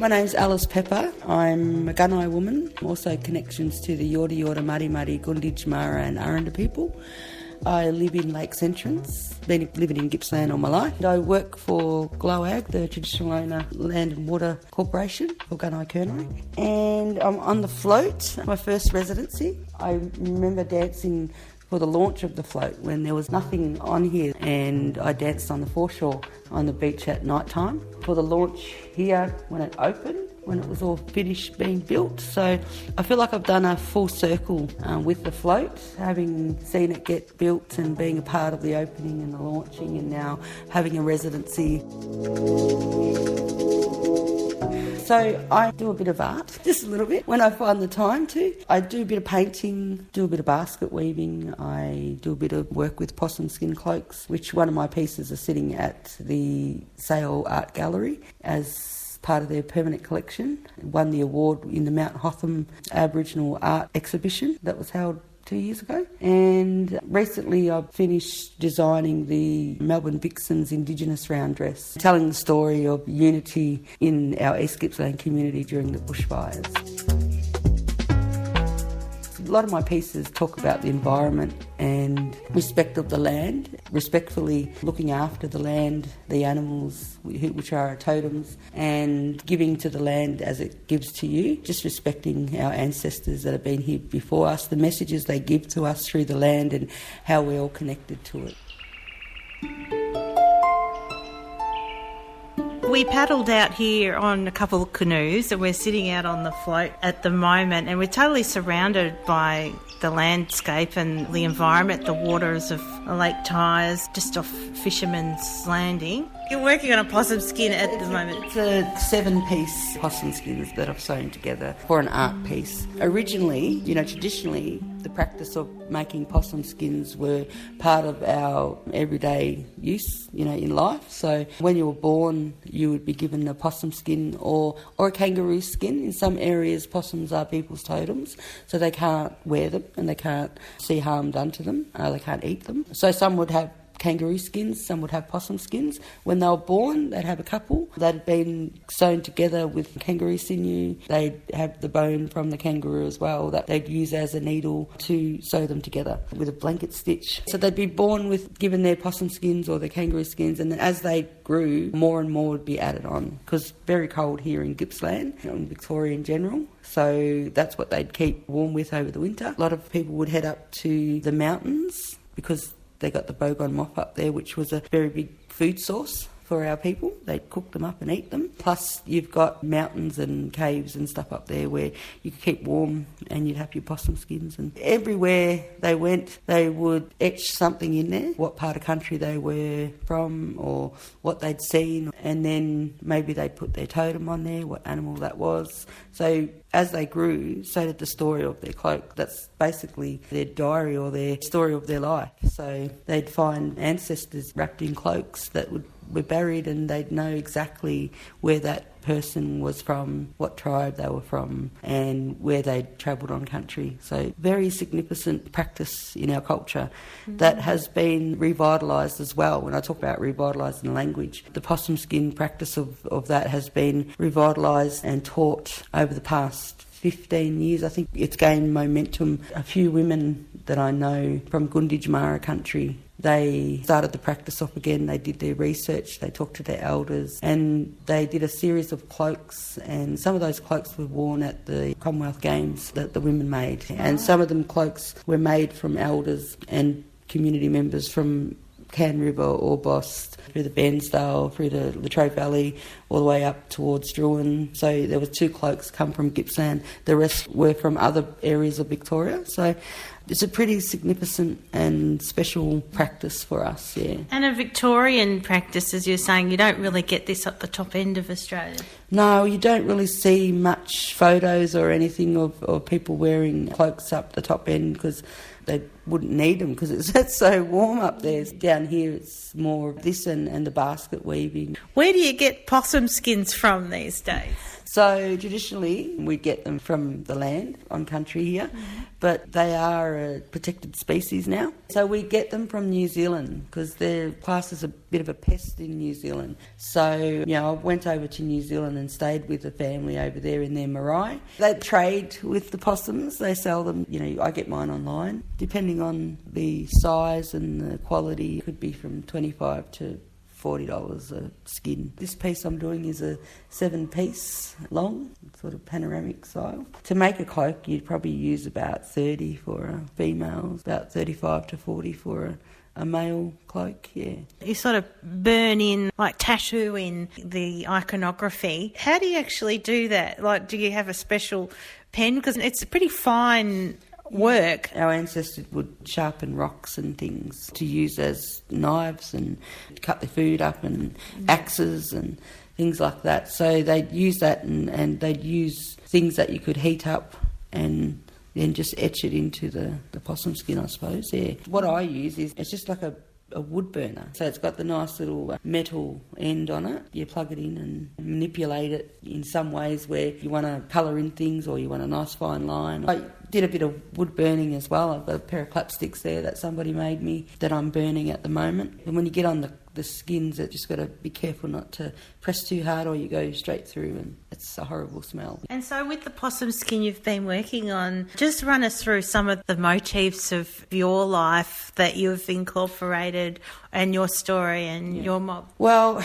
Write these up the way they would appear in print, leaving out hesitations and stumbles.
my name's Alice Pepper. I'm a Gunai woman, also connections to the Yorta Yorta, Muddy Muddy, Gunditj, Mara and Aranda people. I live in Lakes Entrance, been living in Gippsland all my life. I work for GLOAG, the traditional owner Land and Water Corporation for Gunai Kurnai. And I'm on the float, my first residency. I remember dancing for the launch of the float when there was nothing on here, and I danced on the foreshore on the beach at night time for the launch here when it opened, when it was all finished being built. So I feel like I've done a full circle with the float, having seen it get built and being a part of the opening and the launching, and now having a residency. So I do a bit of art, just a little bit, when I find the time to. I do a bit of painting, do a bit of basket weaving. I do a bit of work with possum skin cloaks, which one of my pieces are sitting at the Sale Art Gallery as part of their permanent collection. It won the award in the Mount Hotham Aboriginal Art Exhibition that was held 2 years ago. And recently I've finished designing the Melbourne Vixens Indigenous round dress, telling the story of unity in our East Gippsland community during the bushfires. A lot of my pieces talk about the environment and respect of the land, respectfully looking after the land, the animals, which are our totems, and giving to the land as it gives to you, just respecting our ancestors that have been here before us, the messages they give to us through the land and how we're all connected to it. We paddled out here on a couple of canoes and we're sitting out on the float at the moment, and we're totally surrounded by the landscape and the environment, the waters of Lake Tyers, just off Fisherman's Landing. You're working on a possum skin at the moment. It's a 7-piece possum skins that I've sewn together for an art piece. Originally, traditionally, the practice of making possum skins were part of our everyday use, in life. So when you were born, you would be given a possum skin or a kangaroo skin. In some areas, possums are people's totems, so they can't wear them and they can't see harm done to them. They can't eat them. So some would have kangaroo skins, some would have possum skins. When they were born, they'd have a couple that had been sewn together with kangaroo sinew. They'd have the bone from the kangaroo as well that they'd use as a needle to sew them together with a blanket stitch. So they'd be born with given their possum skins or their kangaroo skins, and then as they grew, more and more would be added on, because very cold here in Gippsland, in Victoria in general. So that's what they'd keep warm with over the winter. A lot of people would head up to the mountains because they got the bogon moth up there, which was a very big food source for our people. They'd cook them up and eat them. Plus, you've got mountains and caves and stuff up there where you could keep warm and you'd have your possum skins. And everywhere they went, they would etch something in there, what part of country they were from or what they'd seen. And then maybe they'd put their totem on there, what animal that was. So as they grew, so did the story of their cloak. That's basically their diary or their story of their life. So they'd find ancestors wrapped in cloaks that were buried, and they'd know exactly where that person was from, what tribe they were from, and where they'd travelled on country. So very significant practice in our culture that has been revitalised as well. When I talk about revitalising language, the possum skin practice of that has been revitalised and taught over the past 15 years. I think it's gained momentum. A few women that I know from Gunditj Mara country, they started the practice off again. They did their research, they talked to their elders, and they did a series of cloaks, and some of those cloaks were worn at the Commonwealth Games that the women made. And some of them cloaks were made from elders and community members from Can River, Orbost, through the Bairnsdale, through the Latrobe Valley, all the way up towards Druin. So there were 2 cloaks come from Gippsland. The rest were from other areas of Victoria. So it's a pretty significant and special practice for us, yeah. And a Victorian practice, as you're saying, you don't really get this at the top end of Australia. No, you don't really see much photos or anything of people wearing cloaks up the top end because they wouldn't need them because it's so warm up there. Down here it's more of this and the basket weaving. Where do you get possum skins from these days? So traditionally we get them from the land on country here, but they are are a protected species now. So we get them from New Zealand because they're classed as a bit of a pest in New Zealand. So, I went over to New Zealand and stayed with a family over there in their marae. They trade with the possums. They sell them. I get mine online. Depending on the size and the quality, it could be from $25 to $40 a skin. This piece I'm doing is a 7-piece long, sort of panoramic style. To make a cloak, you'd probably use about 30 for a female, about 35 to 40 for a male cloak, yeah. You sort of burn in, like tattoo in the iconography. How do you actually do that? Like, do you have a special pen? Because it's a pretty fine work. Our ancestors would sharpen rocks and things to use as knives and cut their food up, and axes and things like that. So they'd use that, and they'd use things that you could heat up and then just etch it into the possum skin, I suppose, yeah. What I use is, it's just like a wood burner. So it's got the nice little metal end on it. You plug it in and manipulate it in some ways where you want to colour in things or you want a nice fine line. I did a bit of wood burning as well. I've got a pair of clapsticks there that somebody made me that I'm burning at the moment. And when you get on the skins, you just got to be careful not to press too hard or you go straight through and it's a horrible smell. And so with the possum skin you've been working on, just run us through some of the motifs of your life that you've incorporated and your story and your mob. Well,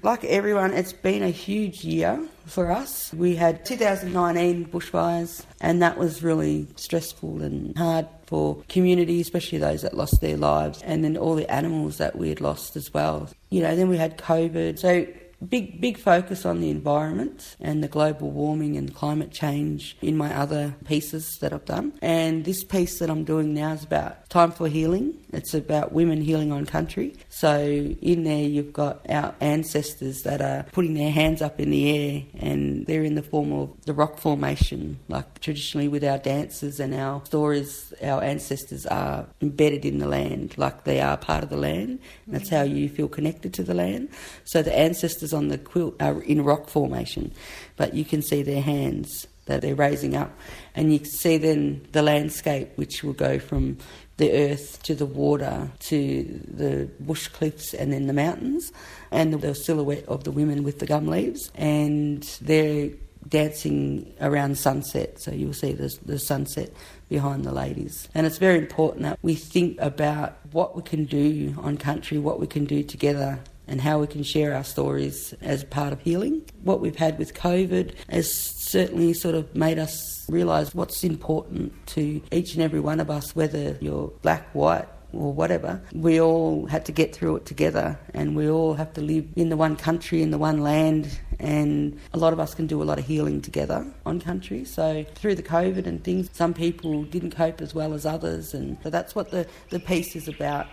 like everyone, it's been a huge year for us. We had 2019 bushfires, and that was really stressful and hard for community, especially those that lost their lives, and then all the animals that we had lost as well. Then we had COVID. So big focus on the environment and the global warming and climate change in my other pieces that I've done. And this piece that I'm doing now is about time for healing. It's about women healing on country. So in there you've got our ancestors that are putting their hands up in the air, and they're in the form of the rock formation. Like traditionally with our dances and our stories, our ancestors are embedded in the land, like they are part of the land. That's how you feel connected to the land. So the ancestors on the quilt are in rock formation, but you can see their hands that they're raising up, and you can see then the landscape, which will go from the earth to the water to the bush cliffs and then the mountains, and the silhouette of the women with the gum leaves, and they're dancing around sunset, so you'll see the sunset behind the ladies. And it's very important that we think about what we can do on country, what we can do together, and how we can share our stories as part of healing. What we've had with COVID has certainly sort of made us realise what's important to each and every one of us, whether you're black, white or whatever. We all had to get through it together, and we all have to live in the one country, in the one land, and a lot of us can do a lot of healing together on country. So through the COVID and things, some people didn't cope as well as others, and so that's what the piece is about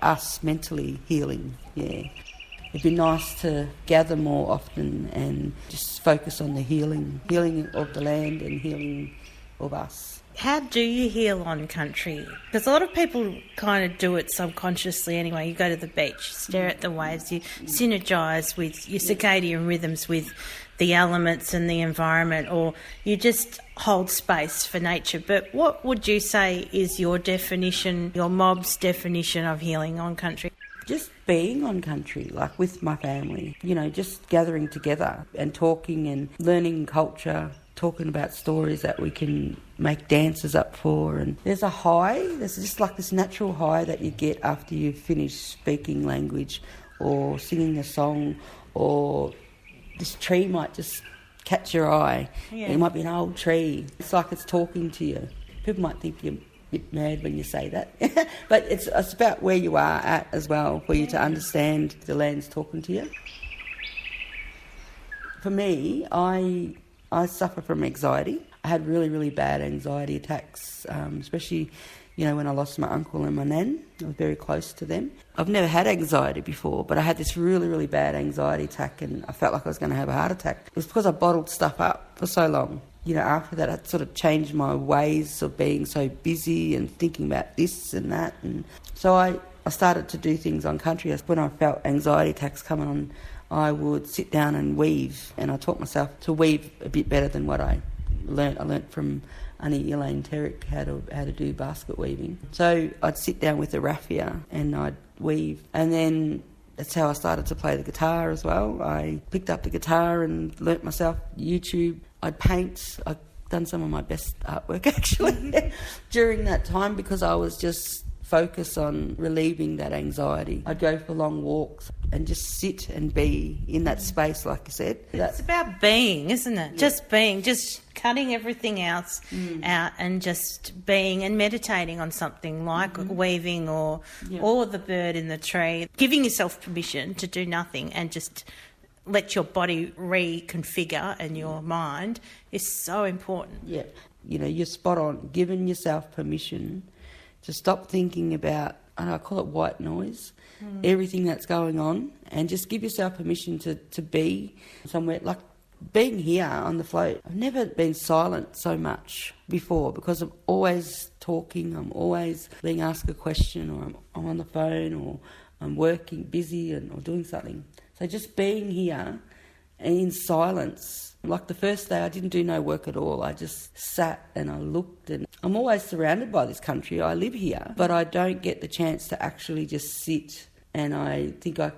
us mentally healing, yeah. It'd be nice to gather more often and just focus on the healing of the land and healing of us. How do you heal on country? Because a lot of people kind of do it subconsciously anyway. You go to the beach, stare at the waves, you synergise with your circadian rhythms with the elements and the environment, or you just hold space for nature. But what would you say is your definition, your mob's definition of healing on country? Just being on country, like with my family, just gathering together and talking and learning culture, talking about stories that we can make dances up for. And there's a high, there's just like this natural high that you get after you finish speaking language or singing a song, or this tree might just catch your eye. Yeah. It might be an old tree. It's like it's talking to you. People might think you're bit mad when you say that, but it's about where you are at as well, for you to understand the land's talking to you. For me, I suffer from anxiety. I had really, really bad anxiety attacks, especially, when I lost my uncle and my nan. I was very close to them. I've never had anxiety before, but I had this really, really bad anxiety attack, and I felt like I was going to have a heart attack. It was because I bottled stuff up for so long. After that, I sort of changed my ways of being so busy and thinking about this and that. And so I started to do things on country. When I felt anxiety attacks coming on, I would sit down and weave. And I taught myself to weave a bit better than what I learnt. I learnt from Auntie Elaine Terrick how to do basket weaving. So I'd sit down with a raffia and I'd weave, and then that's how I started to play the guitar as well. I picked up the guitar and learnt myself YouTube. I'd paint. I've done some of my best artwork actually during that time because I was just focused on relieving that anxiety. I'd go for long walks and just sit and be in that space, like you said. It's about being, isn't it? Yeah. Just being, just cutting everything else out and just being and meditating on something like weaving or the bird in the tree. Giving yourself permission to do nothing and just let your body reconfigure and your mind is so important. Yeah. You know, you're spot on. Giving yourself permission to stop thinking about, I call it white noise, everything that's going on, and just give yourself permission to be somewhere. Like being here on the float, I've never been silent so much before because I'm always talking, I'm always being asked a question, or I'm on the phone, or I'm working, busy or doing something. So just being here and in silence. Like the first day I didn't do no work at all. I just sat and I looked, and I'm always surrounded by this country. I live here, but I don't get the chance to actually just sit. And I think I,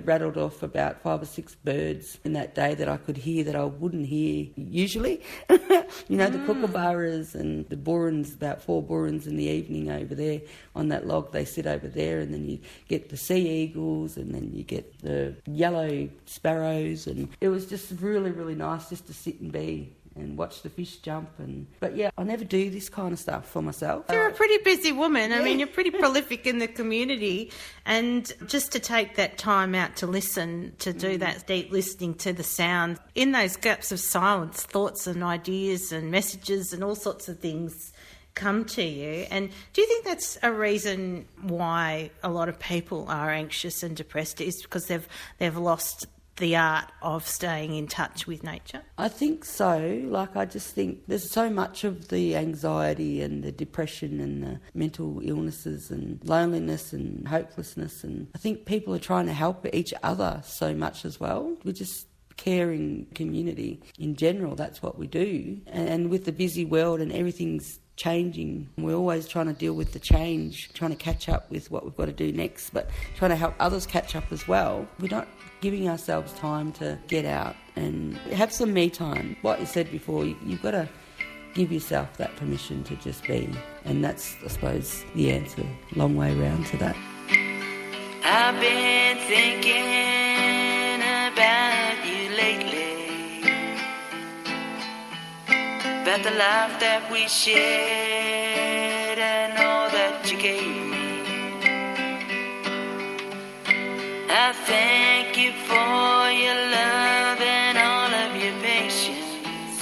rattled off about 5 or 6 birds in that day that I could hear that I wouldn't hear usually. The kookaburras and the burins, about 4 burins in the evening over there on that log. They sit over there, and then you get the sea eagles, and then you get the yellow sparrows. And it was just really, really nice just to sit and be and watch the fish jump. But yeah, I never do this kind of stuff for myself. You're a pretty busy woman. I mean, you're pretty prolific in the community, and just to take that time out to listen, to do that deep listening to the sound, in those gaps of silence, thoughts and ideas and messages and all sorts of things come to you. And do you think that's a reason why a lot of people are anxious and depressed, is because they've lost the art of staying in touch with nature? I think so. Like, I just think there's so much of the anxiety and the depression and the mental illnesses and loneliness and hopelessness, and I think people are trying to help each other so much as well. We're just caring community in general. That's what we do. And with the busy world and everything's changing, we're always trying to deal with the change, trying to catch up with what we've got to do next, but trying to help others catch up as well. We're not giving ourselves time to get out and have some me time. What you said before, you've got to give yourself that permission to just be, and that's, I suppose, the answer. Long way round to that. I've been thinking about you lately, about the life that we shared and all that you gave me. I thank you for your love and all of your patience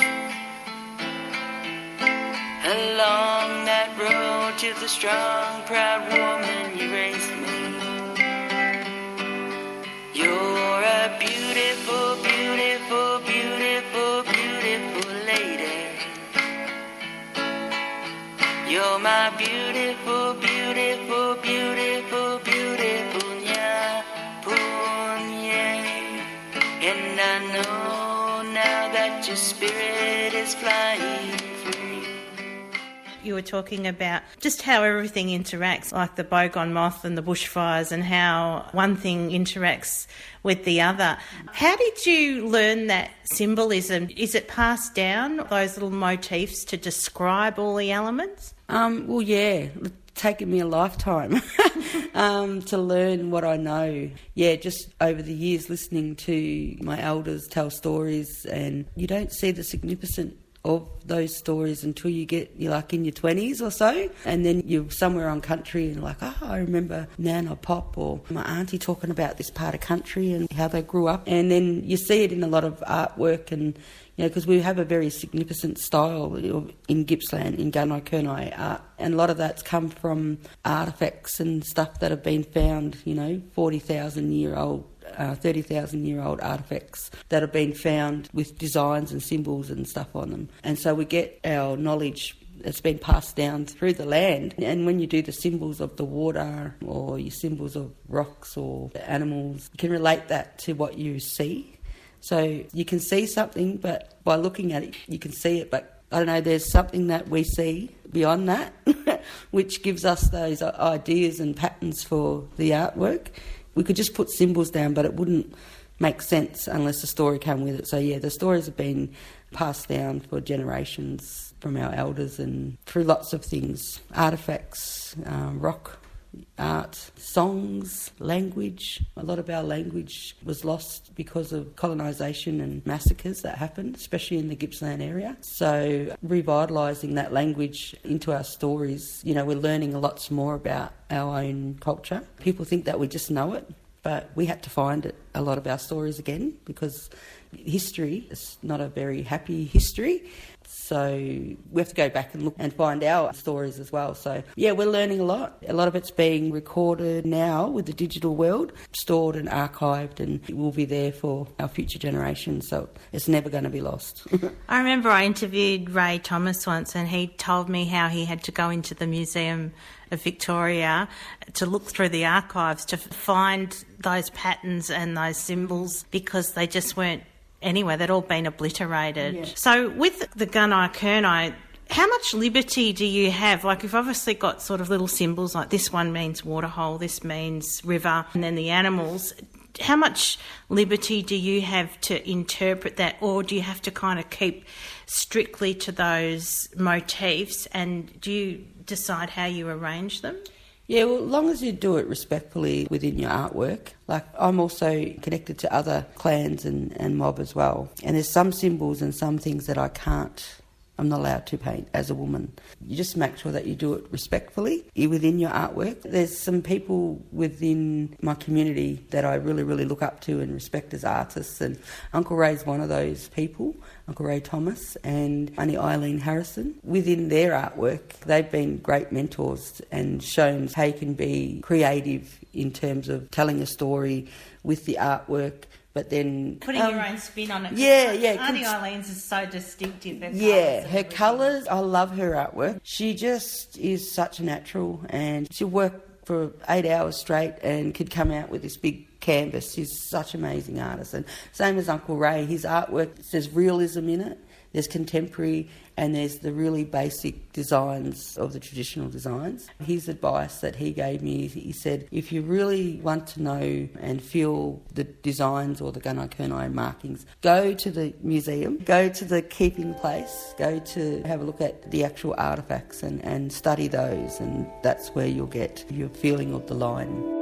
along that road to the strong, proud woman you raised me. You're a beautiful, beautiful, beautiful, beautiful lady. You're my beautiful, beautiful, beautiful, beautiful and I know now that your spirit is flying free. You were talking about just how everything interacts, like the boggon moth and the bushfires, and how one thing interacts with the other. How did you learn that symbolism? Is it passed down, those little motifs, to describe all the elements? Well, yeah. Taken me a lifetime to learn what I know. Yeah, just over the years listening to my elders tell stories, and you don't see the significance of those stories until you're like in your 20s or so, and then you're somewhere on country and like, I remember Nan or Pop or my auntie talking about this part of country and how they grew up, and then you see it in a lot of artwork, and because we have a very significant style in Gippsland, in Gunai art, and a lot of that's come from artefacts and stuff that have been found, 40,000-year-old 30,000-year-old artefacts that have been found with designs and symbols and stuff on them. And so we get our knowledge that's been passed down through the land. And when you do the symbols of the water or your symbols of rocks or animals, you can relate that to what you see. So you can see something, but by looking at it, you can see it, but I don't know, there's something that we see beyond that which gives us those ideas and patterns for the artwork. We could just put symbols down, but it wouldn't make sense unless a story came with it. So yeah, the stories have been passed down for generations from our elders and through lots of things, artefacts, rock art, songs, language. A lot of our language was lost because of colonisation and massacres that happened, especially in the Gippsland area. So revitalising that language into our stories, you know, we're learning a lot more about our own culture. People think that we just know it, but we had to find it, a lot of our stories again, because history is not a very happy history. So we have to go back and look and find our stories as well. So yeah, we're learning a lot. A lot of it's being recorded now with the digital world, stored and archived, and it will be there for our future generations. So it's never going to be lost. I remember I interviewed Ray Thomas once, and he told me how he had to go into the Museum of Victoria to look through the archives to find those patterns and those symbols because they just weren't anywhere. They'd all been obliterated. Yeah. So with the Gunai Kurnai, how much liberty do you have? Like, you've obviously got sort of little symbols, like this one means waterhole, this means river, and then the animals. How much liberty do you have to interpret that, or do you have to kind of keep strictly to those motifs, and do you decide how you arrange them? Yeah, well, as long as you do it respectfully within your artwork. Like, I'm also connected to other clans and mob as well. And there's some symbols and some things that I'm not allowed to paint as a woman. You just make sure that you do it respectfully within your artwork. There's some people within my community that I really, really look up to and respect as artists, and Uncle Ray's one of those people, Uncle Ray Thomas and Auntie Eileen Harrison. Within their artwork, they've been great mentors and shown how you can be creative in terms of telling a story with the artwork, but then putting your own spin on it. Yeah. Auntie Eileen's is so distinctive. Her colours, I love her artwork. She just is such a natural, and she'll work for 8 hours straight and could come out with this big canvas. She's such an amazing artist. And same as Uncle Ray, his artwork, there's realism in it, there's contemporary, and there's the really basic designs of the traditional designs. His advice that he gave me, he said, if you really want to know and feel the designs or the Gunai Kurnai markings, go to the museum, go to the keeping place, go to have a look at the actual artefacts and study those, and that's where you'll get your feeling of the line.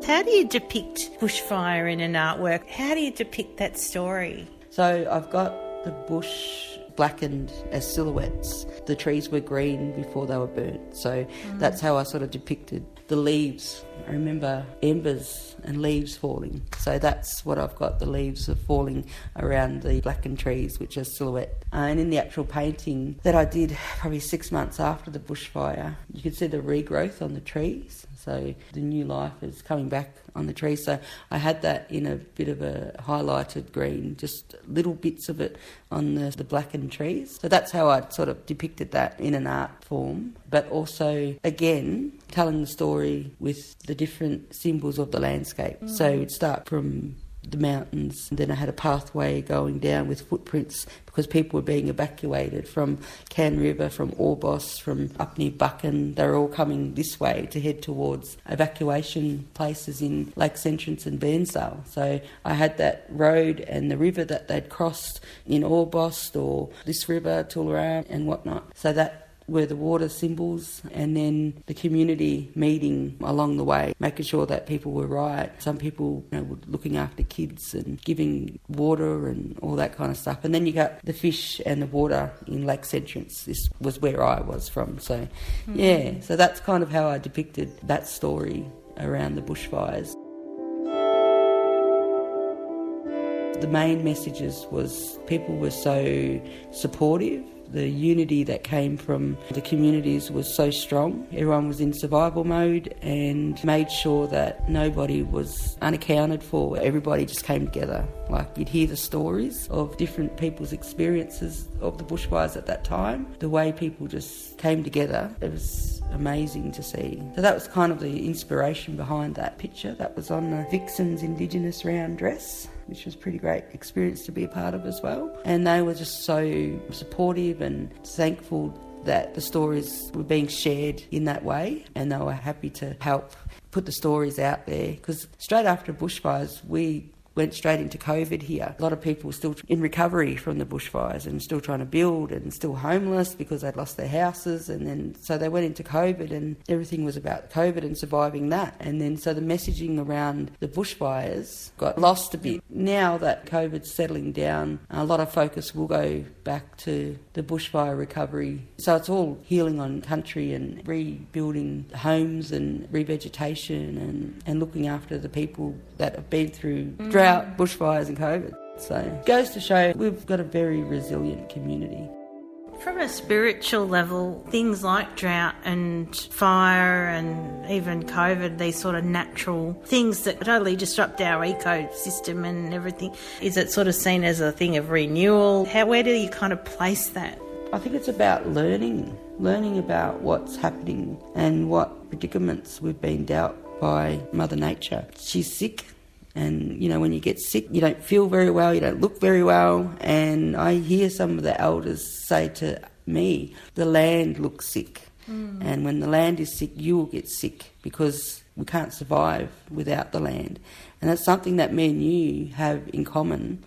How do you depict bushfire in an artwork? How do you depict that story? So I've got the bush blackened as silhouettes. The trees were green before they were burnt. So that's how I sort of depicted the leaves. I remember embers and leaves falling. So that's what I've got, the leaves are falling around the blackened trees, which are silhouette. And in the actual painting that I did probably 6 months after the bushfire, you could see the regrowth on the trees. So the new life is coming back on the tree. So I had that in a bit of a highlighted green, just little bits of it on the blackened trees. So that's how I sort of depicted that in an art form. But also, again, telling the story with the different symbols of the landscape. So it'd start from the mountains, and then I had a pathway going down with footprints because people were being evacuated from Can River, from Orbost, from up near Buchan. They were all coming this way to head towards evacuation places in Lakes Entrance and Bairnsdale. So I had that road and the river that they'd crossed in Orbost, or this river, Toolerang and whatnot. So that were the water symbols, and then the community meeting along the way, making sure that people were right. Some people, were looking after kids and giving water and all that kind of stuff. And then you got the fish and the water in Lakes Entrance. This was where I was from. So, so that's kind of how I depicted that story around the bushfires. The main messages was people were so supportive. The unity that came from the communities was so strong. Everyone was in survival mode and made sure that nobody was unaccounted for. Everybody just came together. Like, you'd hear the stories of different people's experiences of the bushfires at that time. The way people just came together, it was amazing to see. So that was kind of the inspiration behind that picture. That was on the Vixen's Indigenous round dress, which was a pretty great experience to be a part of as well. And they were just so supportive and thankful that the stories were being shared in that way, and they were happy to help put the stories out there. Because straight after bushfires, we went straight into COVID here. A lot of people were still in recovery from the bushfires and still trying to build and still homeless because they'd lost their houses. And then so they went into COVID and everything was about COVID and surviving that. And then so the messaging around the bushfires got lost a bit. Now that COVID's settling down, a lot of focus will go back to the bushfire recovery. So it's all healing on country and rebuilding homes and revegetation and looking after the people that have been through drought, bushfires and COVID. So it goes to show we've got a very resilient community. From a spiritual level, things like drought and fire and even COVID, these sort of natural things that totally disrupt our ecosystem and everything, is it sort of seen as a thing of renewal? Where do you kind of place that? I think it's about learning about what's happening and what predicaments we've been dealt by Mother Nature. She's sick. And, you know, when you get sick, you don't feel very well, you don't look very well. And I hear some of the elders say to me, the land looks sick. And when the land is sick, you will get sick because we can't survive without the land. And that's something that me and you have in common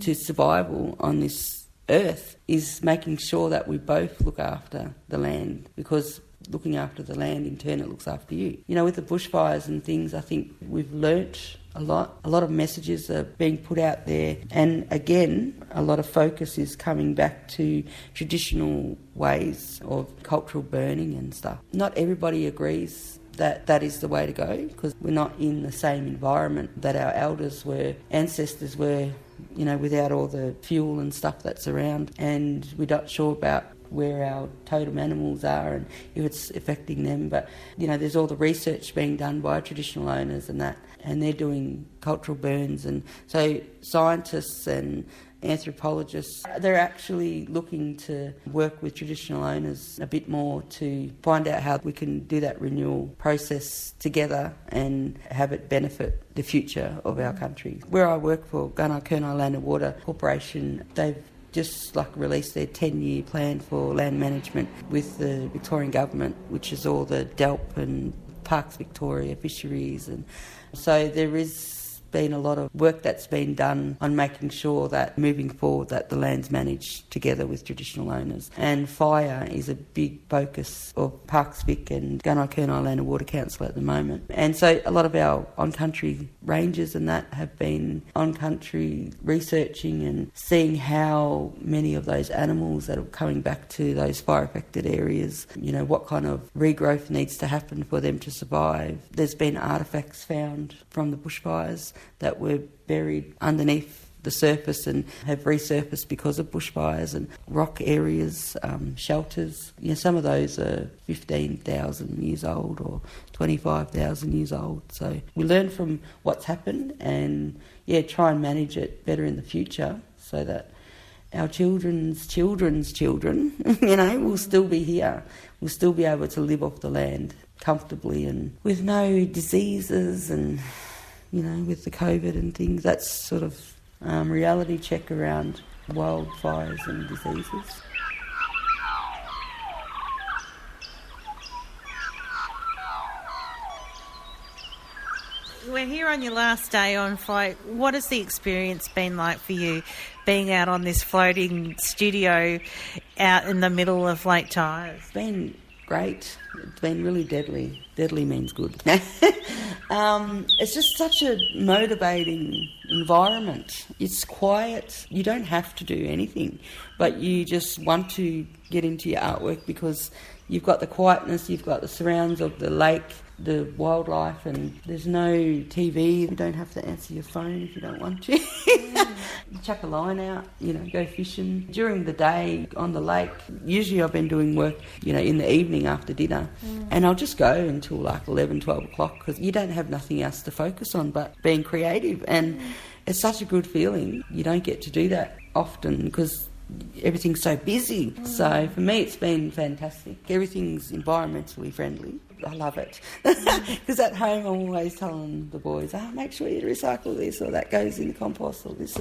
to survival on this earth, is making sure that we both look after the land, because looking after the land in turn, it looks after you. You know, with the bushfires and things, I think we've learnt a lot. A lot of messages are being put out there. And again, a lot of focus is coming back to traditional ways of cultural burning and stuff. Not everybody agrees that that is the way to go, because we're not in the same environment that our ancestors were, you know, without all the fuel and stuff that's around. And we're not sure about where our totem animals are and if it's affecting them. But, you know, there's all the research being done by traditional owners and that, and they're doing cultural burns. And so scientists and anthropologists, they're actually looking to work with traditional owners a bit more to find out how we can do that renewal process together and have it benefit the future of our country. Where I work for, Gunai Kurnai Land and Water Corporation, they've just released their 10-year plan for land management with the Victorian government, which is all the DELP and Parks Victoria, fisheries. And so there is been a lot of work that's been done on making sure that moving forward that the land's managed together with traditional owners. And fire is a big focus of Parks Vic and Gunai Kurnai Land and Water Council at the moment. And so a lot of our on-country rangers and that have been on-country researching and seeing how many of those animals that are coming back to those fire-affected areas, you know, what kind of regrowth needs to happen for them to survive. There's been artefacts found from the bushfires that were buried underneath the surface and have resurfaced because of bushfires, and rock areas, shelters. You know, some of those are 15,000 years old or 25,000 years old. So we learn from what's happened and, try and manage it better in the future so that our children's children's children, will still be here. We'll still be able to live off the land comfortably and with no diseases and, with the COVID and things. That's sort of reality check around wildfires and diseases. We're here on your last day on float. What has the experience been like for you, being out on this floating studio out in the middle of Lake Tyers? It's been great. It's been really deadly. Deadly means good. It's just such a motivating environment. It's quiet. You don't have to do anything, but you just want to get into your artwork because you've got the quietness, you've got the surrounds of the lake, the wildlife, and there's no TV. You don't have to answer your phone if you don't want to. Chuck a line out, go fishing. During the day on the lake, usually I've been doing work, in the evening after dinner, and I'll just go until like 11, 12 o'clock because you don't have nothing else to focus on but being creative, and it's such a good feeling. You don't get to do that often because everything's so busy. So for me, it's been fantastic. Everything's environmentally friendly. I love it. Because at home, I'm always telling the boys, make sure you recycle this or that goes in the compost or this.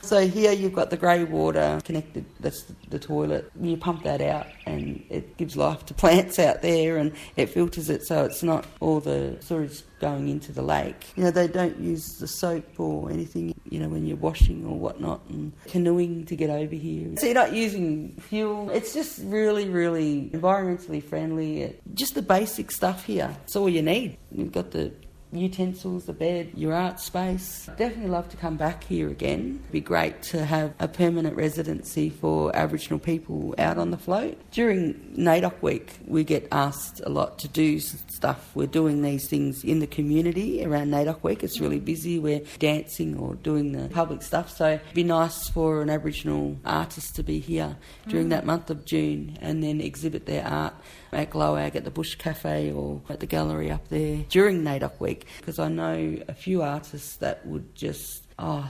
So here you've got the grey water connected, that's the toilet. You pump that out and it gives life to plants out there and it filters it so it's not all the sewage going into the lake. They don't use the soap or anything, when you're washing or whatnot, and canoeing to get over here. So you're not using fuel. It's just really, really environmentally friendly. Just the basic stuff here. It's all you need. You've got the utensils, the bed, your art space. Definitely love to come back here again. It'd be great to have a permanent residency for Aboriginal people out on the float. During NAIDOC week, we get asked a lot to do stuff. We're doing these things in the community around NAIDOC week. It's really busy. We're dancing or doing the public stuff. So it'd be nice for an Aboriginal artist to be here during that month of June and then exhibit their art at Glowag, at the Bush Cafe or at the gallery up there during NAIDOC week, because I know a few artists that would just,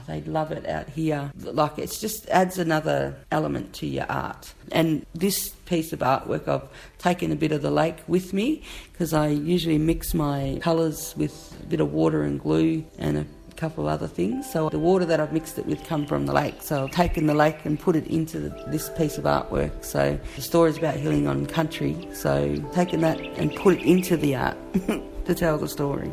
they'd love it out here. Like, it just adds another element to your art. And this piece of artwork, I've taken a bit of the lake with me because I usually mix my colours with a bit of water and glue and a couple of other things. So the water that I've mixed it with come from the lake. So I've taken the lake and put it into this piece of artwork. So the story's about healing on country. So taken that and put it into the art to tell the story.